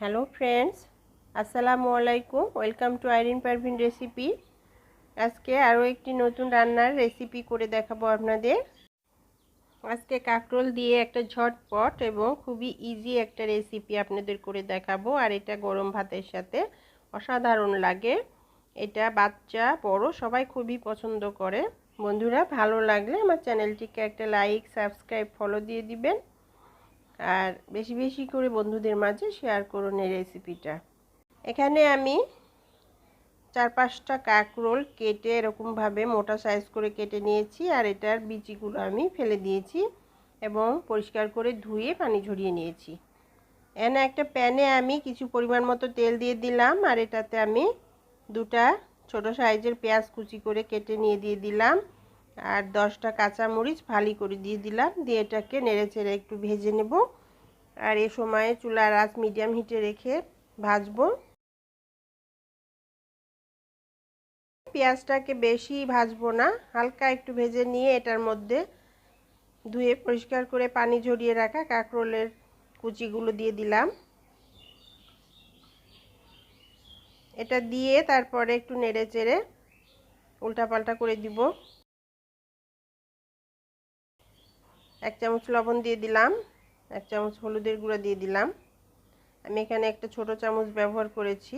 Hello friends, আসসালামু আলাইকুম। Welcome to Irin Parvin recipe. আজকে আরও একটি নতুন রান্নার রেসিপি করে দেখাবো আপনাদের। আজকে কাঁকরোল দিয়ে একটা ঝটপট এবং খুবই ইজি একটা রেসিপি আপনাদের করে দেখাবো। আর এটা গরম ভাতের সাথে অসাধারণ লাগে। এটা বাচ্চা বড় সবাই খুবই পছন্দ করে। বন্ধুরা, ভালো লাগলে আমার চ্যানেলটিকে একটা লাইক, সাবস্ক্রাইব, ফলো দিয়ে দিবেন। আর বেশি বেশি করে বন্ধুদের মাঝে শেয়ার করুন এই রেসিপিটা। এখানে আমি 4-5টা কাঁকরোল কেটে এরকমভাবে মোটা সাইজ করে কেটে নিয়েছি। আর এটার বিচিগুলো আমি ফেলে দিয়েছি এবং পরিষ্কার করে ধুয়ে পানি ঝরিয়ে নিয়েছি। এনে একটা প্যানে আমি কিছু পরিমাণ মতো তেল দিয়ে দিলাম। আর এটাতে আমি 2টা ছোট সাইজের পেঁয়াজ কুচি করে কেটে নিয়ে দিয়ে দিলাম। আর 10টা কাঁচামরিচ ফালি করে দিয়ে দিলাম। দিয়ে এটাকে নেড়ে চেড়ে একটু ভেজে নেব। আর এই সময়ে চুলার আঁচ মিডিয়াম হিটে রেখে ভাজবো। পেঁয়াজটাকে বেশি ভাজবো না, হালকা একটু ভেজে নিয়ে এটার মধ্যে ধুয়ে পরিষ্কার করে পানি ঝরিয়ে রাখা কাঁকরোলের কুচিগুলো দিয়ে দিলাম। এটা দিয়ে তারপরে একটু নেড়ে চেড়ে উল্টাপাল্টা করে দিব। 1 চামচ লবণ দিয়ে দিলাম, 1 চামচ হলুদের গুঁড়া দিয়ে দিলাম। আমি এখানে একটা ছোট চামচ ব্যবহার করেছি।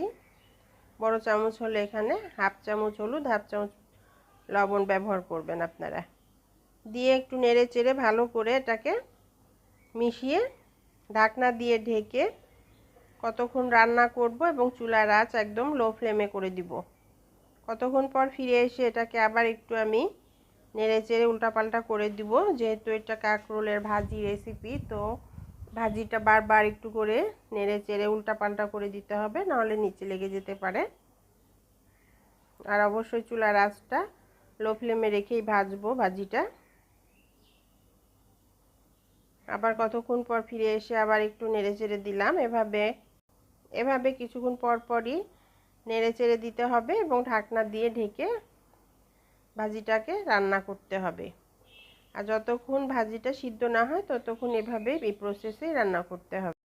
বড় চামচ হলে এখানে 1/2 চামচ হলুদ, 1/2 চামচ লবণ ব্যবহার করবেন আপনারা। দিয়ে একটু নেড়ে চেড়ে ভালো করে এটাকে মিশিয়ে ঢাকনা দিয়ে ঢেকে কতক্ষণ রান্না করব এবং চুলার আঁচ একদম লো ফ্লেমে করে দিব। কতক্ষণ পর ফিরে এসে এটাকে আবার একটু আমি নেড়ে চেড়ে উল্টাপাল্টা করে দিব। যেহেতু এটা কাঁকরোলের ভাজি রেসিপি, তো ভাজিটা বারবার একটু করে নেড়ে চেড়ে উল্টাপাল্টা করে দিতে হবে, নাহলে নিচে লেগে যেতে পারে। আর অবশ্যই চুলার আঁচটা লো ফ্লেমে রেখেই ভাজবো ভাজিটা। আবার কতক্ষণ পর ফিরে এসে আবার একটু নেড়ে চেড়ে দিলাম। এভাবে কিছুক্ষণ পর পরই নেড়ে চেড়ে দিতে হবে এবং ঢাকনা দিয়ে ঢেকে ভাজিটাকে রান্না করতে হবে। আর যতক্ষণ ভাজিটা সিদ্ধ না হয় ততক্ষণ এভাবে এই প্রসেসেই রান্না করতে হবে।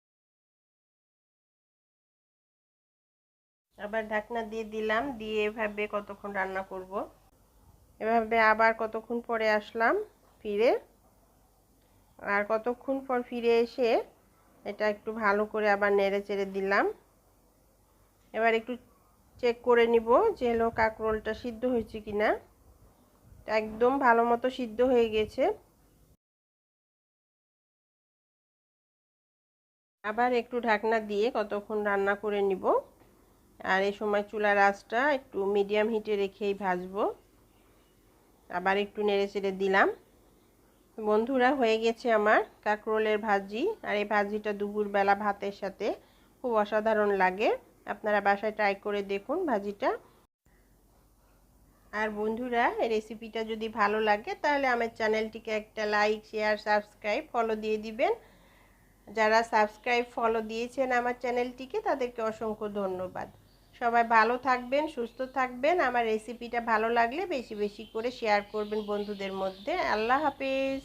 আবার ঢাকনা দিয়ে দিলাম, দিয়ে এভাবে কতক্ষণ রান্না করব। এভাবে আবার কতক্ষণ পরে আসলাম ফিরে। আর কতক্ষণ পর ফিরে এসে এটা একটু ভালো করে আবার নেড়ে চেড়ে দিলাম। এবার একটু চেক করে নিব যে হলো কাঁকরোলটা সিদ্ধ হয়েছে কিনা। একদম ভালো মতো সিদ্ধ হয়ে গেছে। আবার একটু ঢাকনা দিয়ে কতক্ষণ রান্না করে নিব। আর এই সময় চুলার আঁচটা একটু মিডিয়াম হিটে রেখেই ভাজবো। আবার একটু নেড়ে চেড়ে দিলাম। বন্ধুরা, হয়ে গেছে আমার কাঁকরোলের ভাজি। আর এই ভাজিটা দুপুরবেলা ভাতের সাথে খুব অসাধারণ লাগে। আপনারা বাসায় ট্রাই করে দেখুন ভাজিটা। আর বন্ধুরা, এই রেসিপিটা যদি ভালো লাগে তাহলে আমার চ্যানেলটিকে একটা লাইক, শেয়ার, সাবস্ক্রাইব, ফলো দিয়ে দিবেন। যারা সাবস্ক্রাইব, ফলো দিয়েছেন আমার চ্যানেলটিকে তাদেরকে অসংখ্য ধন্যবাদ। সবাই ভালো থাকবেন, সুস্থ থাকবেন। আমার রেসিপিটা ভালো লাগলে বেশি বেশি করে শেয়ার করবেন বন্ধুদের মধ্যে। আল্লাহ হাফেজ।